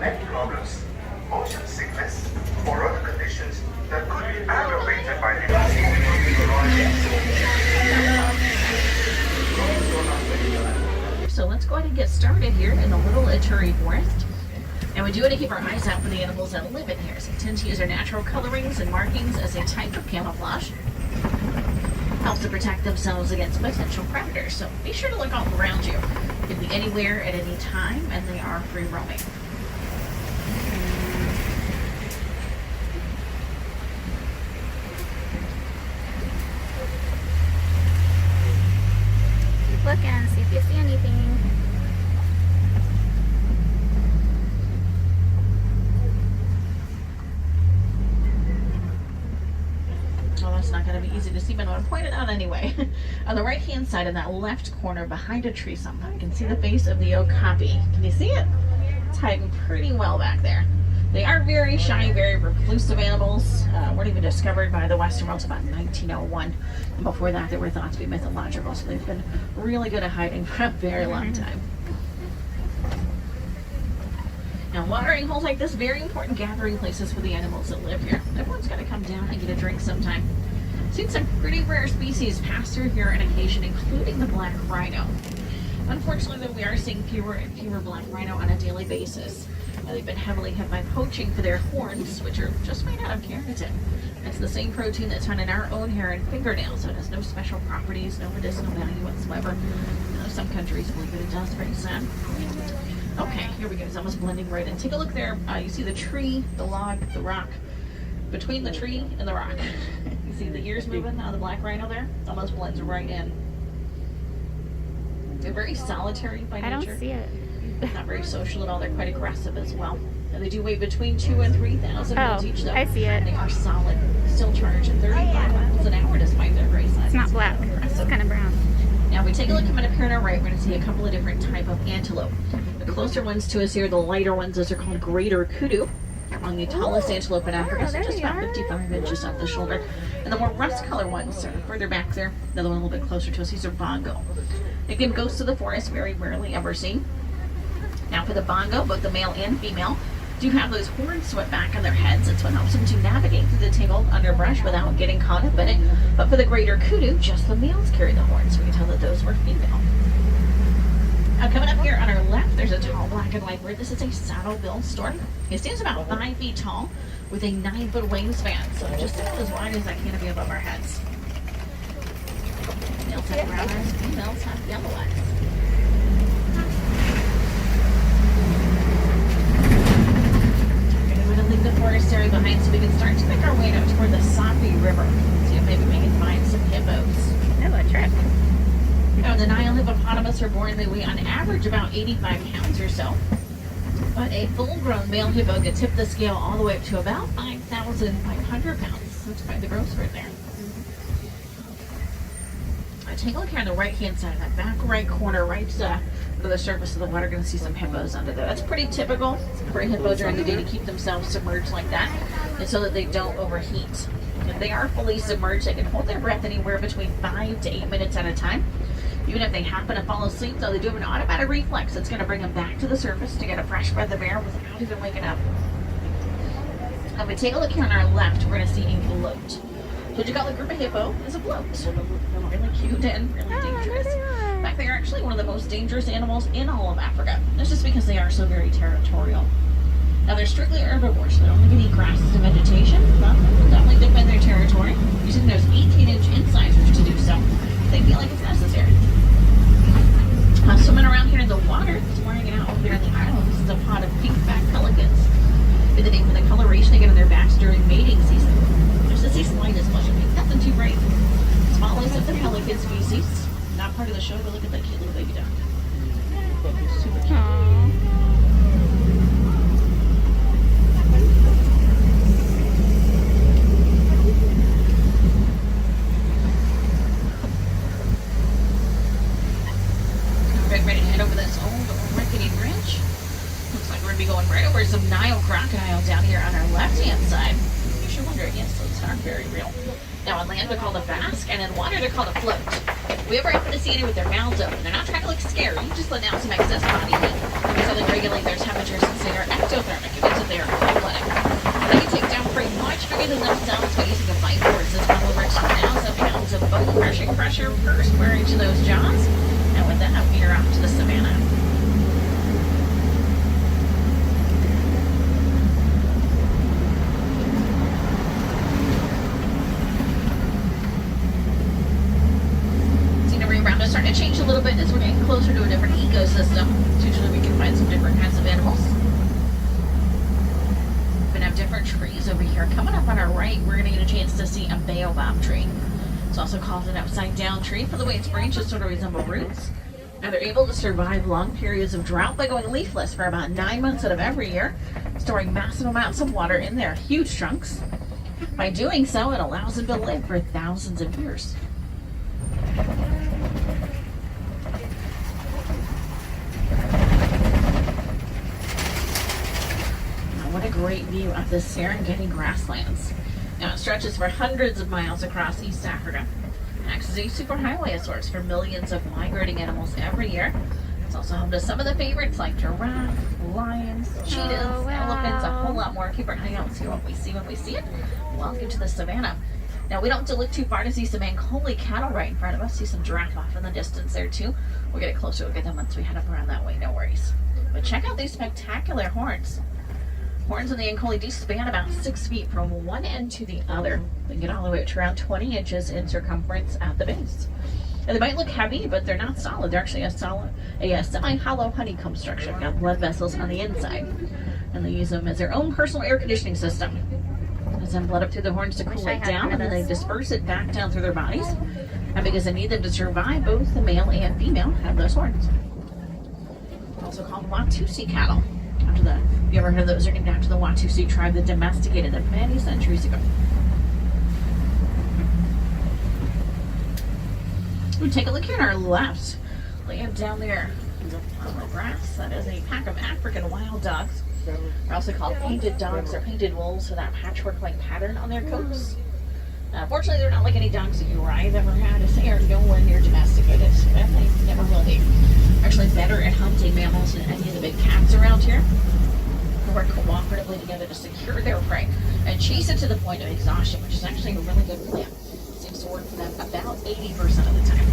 neck problems, motion sickness, or other conditions that could be aggravated by So let's go ahead and get started here in the Little Ituri Forest. And we do want to keep our eyes out for the animals that live in here. So we tend to use our natural colorings and markings as a type of camouflage. Helps to protect themselves against potential predators. So be sure to look all around you. You can be anywhere at any time, and they are free roaming. Keep looking, see if you see anything. Well, that's not going to be easy to see, but I'm going to point it out anyway. On the right-hand side in that left corner behind a tree somewhere, you can see the face of the okapi. Can you see it? It's hiding pretty well back there. They are very shy, very reclusive animals. Weren't even discovered by the Western world until about 1901. And before that, they were thought to be mythological, so they've been really good at hiding for a very long time. Now, watering holes like this, very important gathering places for the animals that live here. Everyone's got to come down and get a drink sometime. Seen some pretty rare species pass through here on occasion, including the black rhino. Unfortunately, though, we are seeing fewer and fewer black rhino on a daily basis. They've been heavily hit by poaching for their horns, which are just made out of keratin. It's the same protein that's found in our own hair and fingernails, so it has no special properties, no medicinal value whatsoever. Some countries believe it does. Very sad. Okay, here we go. It's almost blending right in. Take a look there. You see the tree, the log, the rock. Between the tree and the rock. You see the ears moving on the black rhino there? Almost blends right in. They're very solitary by nature. I don't see it. Not very social at all. They're quite aggressive as well. And they do weigh between 2,000 and 3,000 pounds each, though. I see it. They are solid. Still charge at 35 miles an hour despite their gray size. It's not black. It's kind of brown. Now, we take a look coming up here on our right, we're going to see a couple of different type of antelope. The closer ones to us here, the lighter ones, those are called greater kudu. They're among the tallest antelope in Africa, so just about 55 inches off the shoulder. And the more rust color ones are further back there. Another one a little bit closer to us, these are bongo. Again, ghosts of the forest, very rarely ever seen. Now for the bongo, both the male and female do have those horns swept back on their heads. That's what helps them to navigate through the tangled underbrush without getting caught up in it. But for the greater kudu, just the males carry the horns, so we can tell that those were female. Now coming up here on our left, there's a tall black and white bird. This is a saddle-billed stork. It stands about 5 feet tall with a 9-foot wingspan, so just about as wide as that canopy above our heads. Males have brown eyes, females have yellow eyes. The forest area behind, so we can start to make our way out toward the Sapi River. See if maybe we can find some hippos. Oh, a trick. Now, the Nile hippopotamus are born, they weigh on average about 85 pounds or so. But a full-grown male hippo can tip the scale all the way up to about 5,500 pounds. That's quite the growth right there. Take a look here on the right-hand side, that back right corner, right to the surface of the water. Going to see some hippos under there. That's pretty typical for a hippo during the day to keep themselves submerged like that, and so that they don't overheat. If they are fully submerged, they can hold their breath anywhere between 5 to 8 minutes at a time. Even if they happen to fall asleep, though, they do have an automatic reflex that's going to bring them back to the surface to get a fresh breath of air without even waking up. If we take a look here on our left, we're going to see a float. So what you call a group of hippo is a float. So they're really cute and really dangerous. In fact, they are actually one of the most dangerous animals in all of Africa. That's just because they are so very territorial. Now they're strictly herbivores, so they don't eat grasses and vegetation, but they'll definitely defend their territory using those 18-inch incisors to do so. They feel like it's necessary. Swimming around here in the water, flying it out over there in the island, this is a pod of pink-backed pelicans. With the name for the coloration they get on their backs during mating season. Just a slightest blush of pink, nothing too bright. Smallest of the pelican species. Not part of the show, but look at that cute little baby duck. Super cute. Aww. Ready to head over this old rickety bridge. Looks like we're going to be going right over some Nile crocodile down here on our left-hand side. If you're wondering, yes, those are very real. Now on land they're called a bask, and in water they're called a float. If we ever happen to see any with their mouths open, they're not trying to look scary, just letting out some excess body heat. So they regulate their temperature since they are ectothermic. It means that they are cold-blooded. They can take down prey much bigger than themselves by using a bite force that's well over 2,000 pounds of bone-crushing pressure per square inch of those jaws. And with that, we are off to the savannah. Starting to change a little bit as we're getting closer to a different ecosystem. Usually we can find some different kinds of animals. We're gonna have different trees over here. Coming up on our right, we're gonna get a chance to see a baobab tree. It's also called an upside down tree for the way its branches sort of resemble roots. Now they're able to survive long periods of drought by going leafless for about 9 months out of every year, storing massive amounts of water in their huge trunks. By doing so, it allows them to live for thousands of years. What a great view of the Serengeti grasslands. Now it stretches for hundreds of miles across East Africa. It acts as a superhighway of sorts for millions of migrating animals every year. It's also home to some of the favorites like giraffe, lions, cheetahs, elephants, a whole lot more. Keep our eye out and see what we see when we see it. Welcome to the savannah. Now we don't have to look too far to see some Ankole cattle right in front of us. See some giraffe off in the distance there too. We'll get a closer look at them once we head up around that way, no worries. But check out these spectacular horns. Horns in the Ankole do span about 6 feet from one end to the other. They can get all the way up to around 20 inches in circumference at the base. And they might look heavy, but they're not solid. They're actually a semi-hollow honeycomb structure. They've got blood vessels on the inside. And they use them as their own personal air conditioning system. They send blood up through the horns to cool it down, and then they disperse it back down through their bodies. And because they need them to survive, both the male and female have those horns. Also called Watusi cattle. You ever heard of those? They're named after the Watusi tribe that domesticated them many centuries ago. We take a look here on our left. Laying down there on the grass, that is a pack of African wild dogs. They're also called painted dogs or painted wolves with that patchwork-like pattern on their coats. Fortunately, they're not like any dogs that you or I have ever had, as they are nowhere near domesticated, and they never will be. Actually better at hunting mammals than any of the big cats around here. They work cooperatively together to secure their prey and chase it to the point of exhaustion, which is actually a really good plan. It seems to work for them about 80% of the time.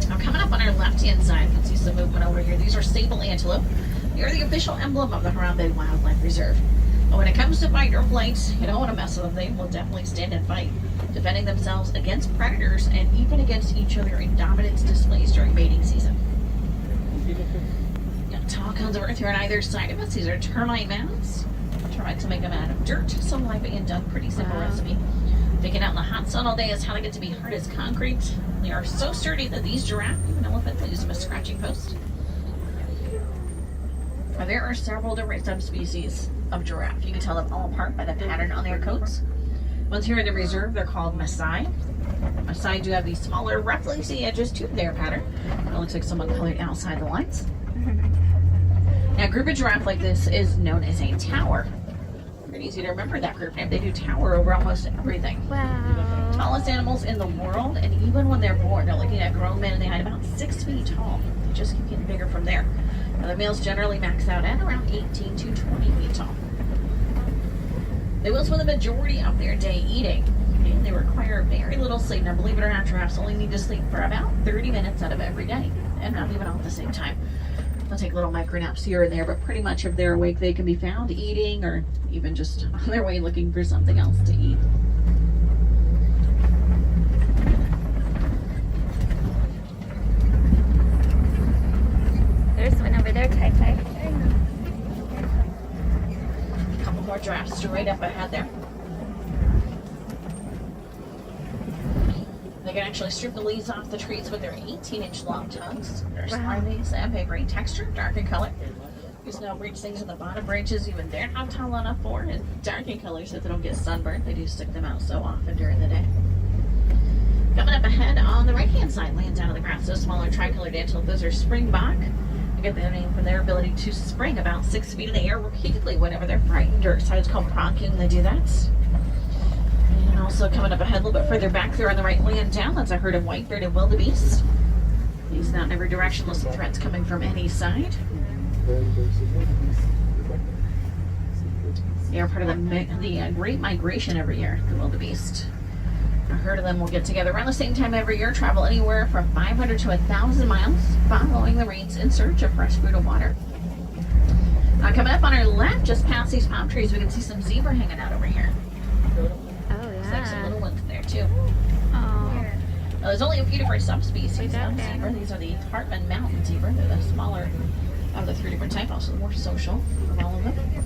Now coming up on our left-hand side, you can see some movement over here. These are sable antelope. They are the official emblem of the Harambe Wildlife Reserve. But when it comes to fight or flight, you don't want to mess with them. They will definitely stand and fight, defending themselves against predators and even against each other in dominance displays during mating season. Got tall cones of earth here on either side of us. These are termite mounds. Termites will make them out of dirt, some live and done. Pretty simple recipe. Taking out in the hot sun all day is how they get to be hard as concrete. They are so sturdy that these giraffe and elephants use them as scratching posts. There are several different subspecies of giraffe. You can tell them all apart by the pattern on their coats. Ones here in the reserve, they're called Maasai. Maasai do have these smaller, rough, lacy edges to their pattern. It looks like someone colored outside the lines. Now, a group of giraffe like this is known as a tower. Pretty easy to remember that group name. They do tower over almost everything. Wow. Tallest animals in the world, and even when they're born, they're looking at grown men and they hide about 6 feet tall. They just keep getting bigger from there. Now, the males generally max out at around 18 to 20 feet tall. They will spend the majority of their day eating, and they require very little sleep. Now, believe it or not, giraffes only need to sleep for about 30 minutes out of every day, and not even all at the same time. They'll take little micro naps here and there, but pretty much if they're awake, they can be found eating or even just on their way looking for something else to eat. There's one over there, Tai. A couple more giraffes straight up ahead there. They can actually strip the leaves off the trees with their 18-inch long tongues. They're slimy and have a great texture, dark in color. There's no breach things in the bottom branches even they're not tall enough for, and dark in color so they don't get sunburned. They do stick them out so often during the day. Coming up ahead on the right-hand side, laying down on the grass, those smaller tricolored antelope, those are springbok. They get their name from their ability to spring about 6 feet in the air repeatedly whenever they're frightened or excited. It's called pronking. They do that. And also coming up ahead a little bit further back there on the right, laying down, that's a herd of white-bearded wildebeest. These out in every direction, listening threats coming from any side. They are part of the Great Migration every year, the wildebeest. A herd of them will get together around the same time every year, travel anywhere from 500 to 1,000 miles, following the rains in search of fresh food and water. Coming up on our left, just past these palm trees, we can see some zebra hanging out over here. Oh, Looks like some yeah. little ones there too. Oh. There's only a few different subspecies of Okay. zebra. These are the Hartman Mountain zebra. They're the smaller of the 3 different types, also the more social of all of them.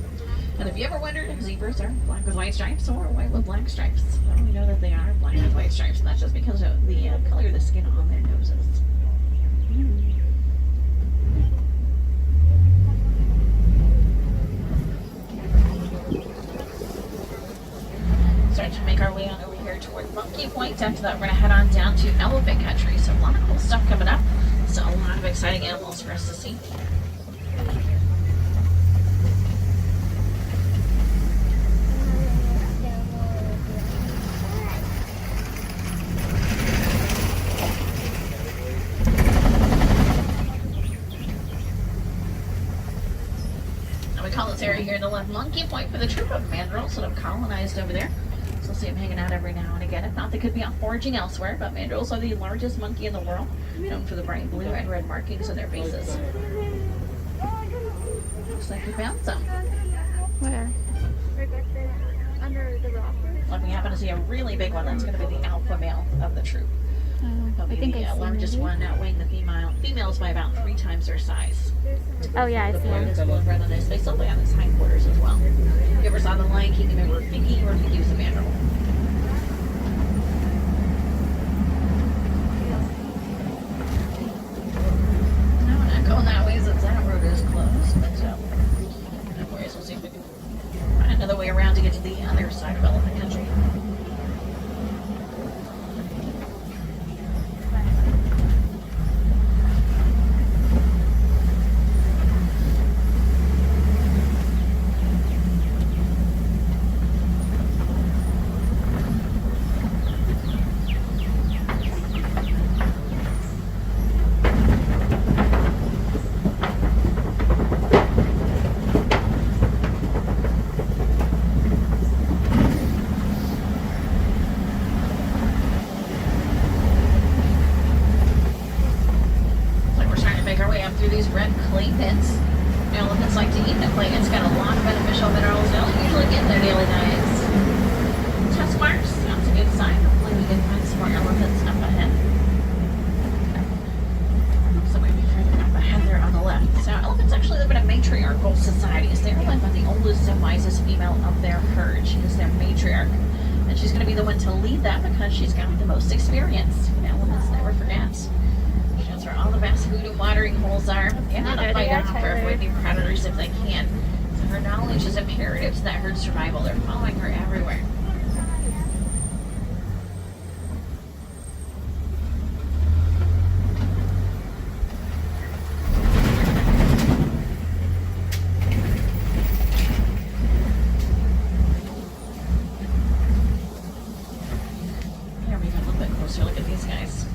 And if you ever wondered if zebras are black with white stripes or white with black stripes, well, we know that they are black with white stripes, and that's just because of the color of the skin on their noses. Starting to make our way on over here toward Monkey Point. After that, we're going to head on down to elephant country. So a lot of cool stuff coming up. So a lot of exciting animals for us to see. And we call this area here in the left Monkey Point for the troop of mandrills that have colonized over there. So we'll see them hanging out every now and again. If not, they could be out foraging elsewhere, but mandrills are the largest monkey in the world, known for the bright blue and red markings on their faces. Looks like we found some. Where? Under the rock. If we happen to see a really big one, that's going to be the alpha male of the troop. That'll I be think the I've seen largest it. one, outweighing the females by about 3 times their size. Oh, yeah, I The see blood it. is blood red on his face, also on his hindquarters as well. If you ever saw The Lion King, you remember Rafiki was a mandrill. No, we're not going that way since that road is closed, but anyways, we'll see if we can find another way around to get to the other side of elephant country. Like we're starting to make our way up through these red clay pits. Elephants like to eat the clay. It's got a lot of beneficial minerals they don't usually get in their daily diets. Test marks, that's a good sign. Hopefully we can find some more elephants up ahead. So maybe further up ahead there on the left. So elephants actually live in a matriarchal society. So they're led by the oldest and wisest female of their herd. She is their matriarch. And she's going to be the one to lead them because she's got the most experience. Elephants never forget. She knows where all the best food and watering holes are and how to fight off or avoid new predators if they can. So her knowledge is imperative to that herd survival. They're following her everywhere. Here we go, a little bit closer look at these guys.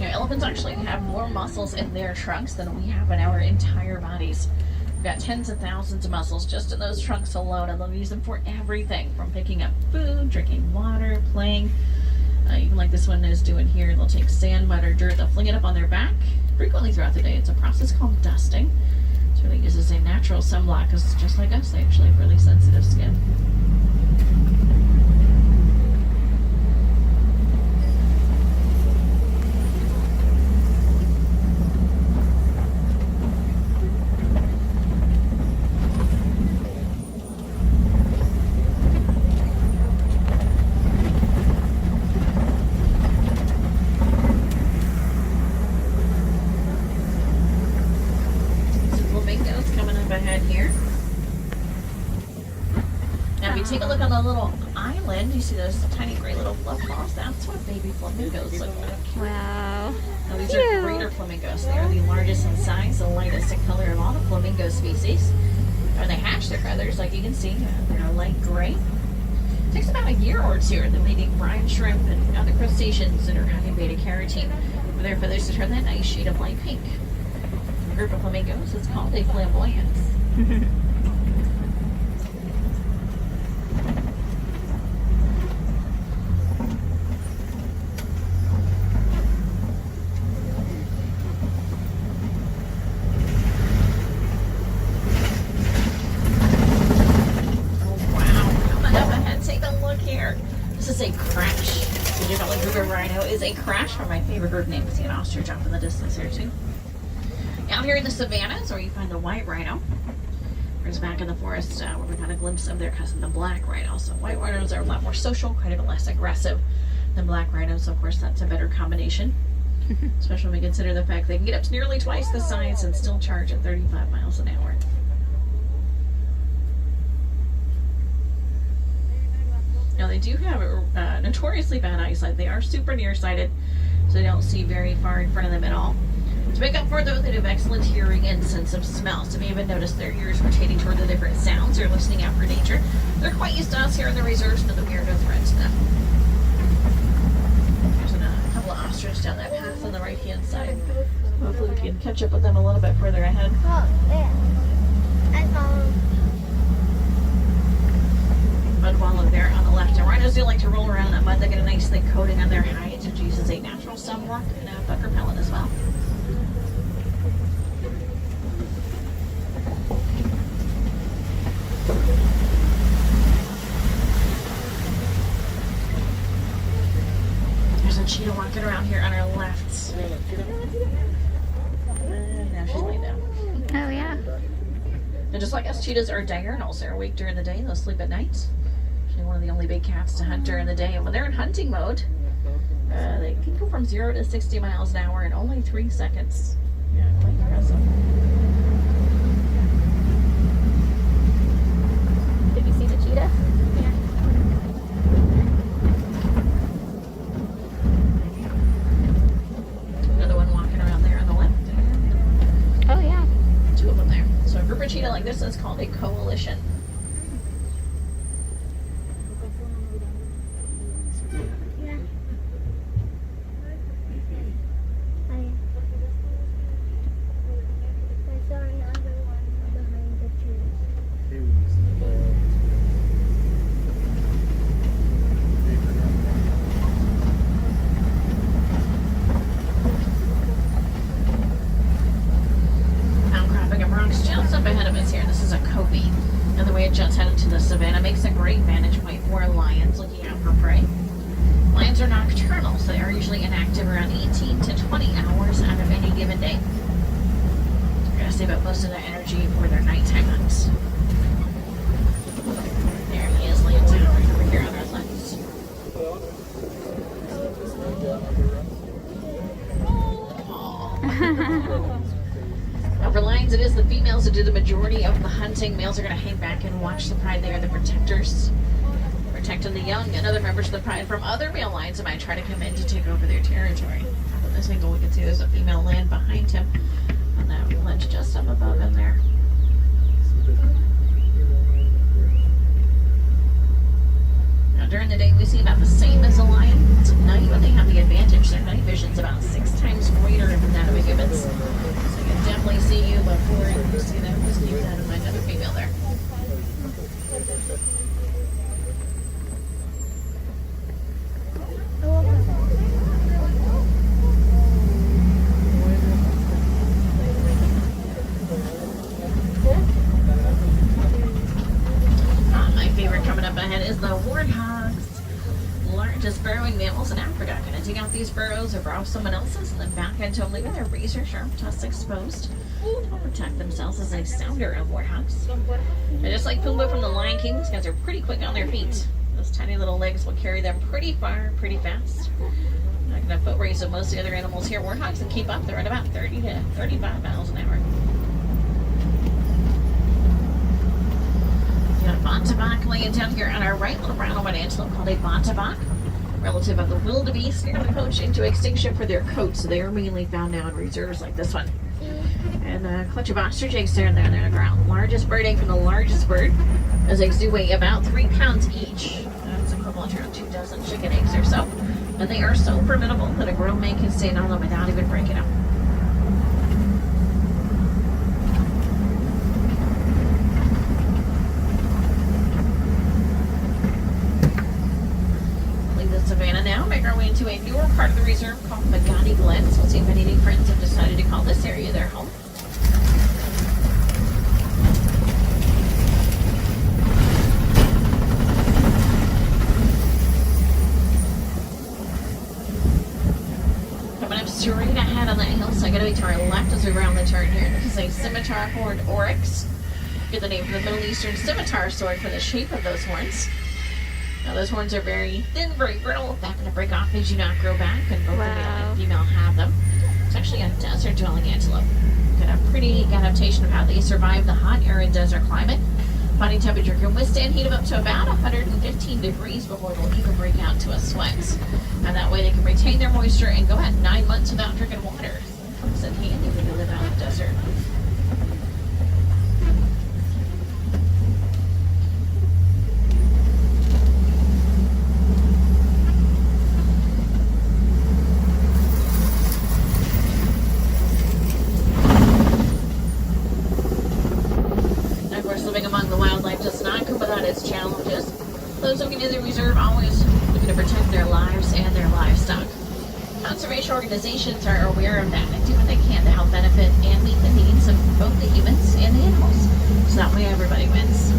Elephants actually have more muscles in their trunks than we have in our entire bodies. We've got tens of thousands of muscles just in those trunks alone, and they'll use them for everything from picking up food, drinking water, playing. Even like this one is doing here, they'll take sand, mud, or dirt, they'll fling it up on their back frequently throughout the day. It's a process called dusting. It really uses a natural sunblock because just like us, they actually have really sensitive skin. Some flamingos coming up ahead here. Now, if you take a look on the little island, you see those tiny gray little fluff balls. That's what baby flamingos look like. Wow. Now, these are greater flamingos. They are the largest in size, the lightest in color of all the flamingo species. When they hatch their feathers, like you can see, they're light gray. It takes about a year or two of them eating brine shrimp and other crustaceans that are high in beta carotene for their feathers to turn that nice shade of light pink. A group of flamingos is called a flamboyance. Is a crash from my favorite bird name. See an ostrich off in the distance here too. Out here in the savannas, where you find the white rhino. Whereas back in the forest, where we got a glimpse of their cousin, the black rhino. So white rhinos are a lot more social, quite a bit less aggressive than black rhinos. So of course, that's a better combination. Especially when we consider the fact they can get up to nearly twice the size and still charge at 35 miles an hour. Now they do have notoriously bad eyesight. They are super nearsighted, so they don't see very far in front of them at all. To make up for it, though, they have excellent hearing and sense of smell. So you may even notice their ears rotating toward the different sounds or listening out for danger. They're quite used to us here in the reserves, but we are no threat to them. There's a couple of ostriches down that path on the right-hand side. Hopefully we can catch up with them a little bit further ahead. Oh, yeah. I saw them. Mud wallow there on the left. And rhinos do like to roll around in that mud. They get a nice thick coating on their hides, which uses a natural sunblock and a bug repellent as well. There's a cheetah walking around here on our left. And now she's laying down. Oh, yeah. And just like us, cheetahs are diurnals. They're awake during the day and they'll sleep at night. Actually one of the only big cats to hunt during the day. And when they're in hunting mode, they can go from 0 to 60 miles an hour in only 3 seconds. Yeah, quite impressive. Did you see the cheetah? Yeah. Another one walking around there on the left. Oh, yeah. Two of them there. So a group of cheetah like this is called a coalition. Yeah. I saw another one behind the trees. Outcropping of rocks just up ahead of us here. This is a copy. And the way it juts out into the savannah makes a great vantage point for lions looking out for prey. Lions are nocturnal, so they are usually inactive around 18 to 20 hours out of any given day. They're going to save up most of their energy for their nighttime hunts. There he is, laying down right over here on our left. Now for lions, it is the females that do the majority of the hunting. Males are going to hang back and watch the pride. They are the protectors, protecting the young and other members of the pride from other male lions that might try to come in to take over their territory. From this angle, we can see there's a female land behind him on that ledge just up above him there. Now during the day, we see about the same as a lion. It's at night when they have the advantage. Their night vision's about 6 times greater than that of a gibbon's. So you can definitely see you before you see them. Just keep that in mind. Another female there. My favorite coming up ahead is the warthogs. Largest burrowing mammals in Africa. Gonna dig out these burrows or burrow someone else's and then back into them, leaving their razor sharp tusks exposed to protect themselves as a sounder of warthogs. And just like Pumbaa from the Lion King, these guys are pretty quick on their feet. Those tiny little legs will carry them pretty far, pretty fast. Not gonna foot race of most of the other animals here. Warthogs can keep up. They're at about 30 to 35 miles an hour. You got Bontabac laying down here on our right, little brown and white antelope called a bontebok, relative of the wildebeest, nearly poached into extinction for their coats. So they are mainly found now in reserves like this one. And a clutch of ostrich eggs there and there on the ground. Largest bird egg from the largest bird. Those eggs do weigh about 3 pounds each. That's equivalent to around 2 dozen chicken eggs or so. And they are so formidable that a grown man can stand on them without even breaking them. Savannah now, make our way into a newer part of the reserve called Magani Glens. We'll see if any new friends have decided to call this area their home. Coming up straight ahead on that hillside, gonna be to our left as we round the turn here. This is a scimitar horned oryx. Get the name from the Middle Eastern scimitar sword for the shape of those horns. Now those horns are very thin, very brittle, not going to break off as you not grow back, and both the male and female have them. It's actually a desert-dwelling antelope. Got a pretty adaptation of how they survive the hot, arid desert climate. Body temperature can withstand heat of up to about 115 degrees before they'll even break out to a sweat. And that way they can retain their moisture and go at 9 months without drinking water. It's handy when you live out in the desert. Living among the wildlife does not come without its challenges. Those looking in the reserve always looking to protect their lives and their livestock. Conservation organizations are aware of that and do what they can to help benefit and meet the needs of both the humans and the animals. So that way everybody wins.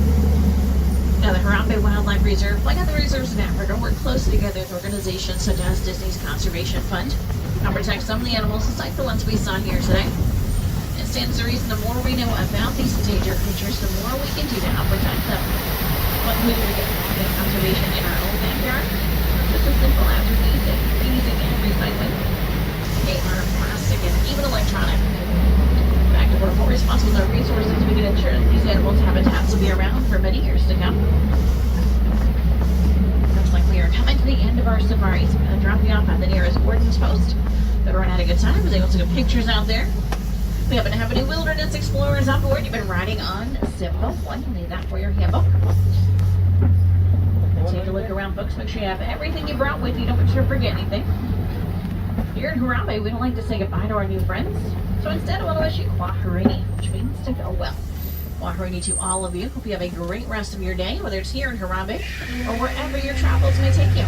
Now the Harambe Wildlife Reserve, like other reserves in Africa, work closely together with organizations such as Disney's Conservation Fund to protect some of the animals, just like the ones we saw here today. It stands to reason the more we know about these endangered creatures, the more we can do to help protect them. What can we do to get involved in conservation in our own backyard? Just as simple as reusing and recycling. Paper, plastic, and even electronic. In fact, if we're more responsible with our resources, we can ensure that these animals' habitats will be around for many years to come. Looks like we are coming to the end of our safari, so I'm going to drop you off at the nearest warden's post. But we're having a good time. I was able to get pictures out there. We happen to have any wilderness explorers on board. You've been riding on Simple 1. You'll need that for your handbook. Take a look around, folks. Make sure you have everything you brought with you. Don't make sure to forget anything. Here in Harambe, we don't like to say goodbye to our new friends. So instead, I want to wish you Kwaherini, which means to go well. Kwaherini to all of you. Hope you have a great rest of your day, whether it's here in Harambe or wherever your travels may take you.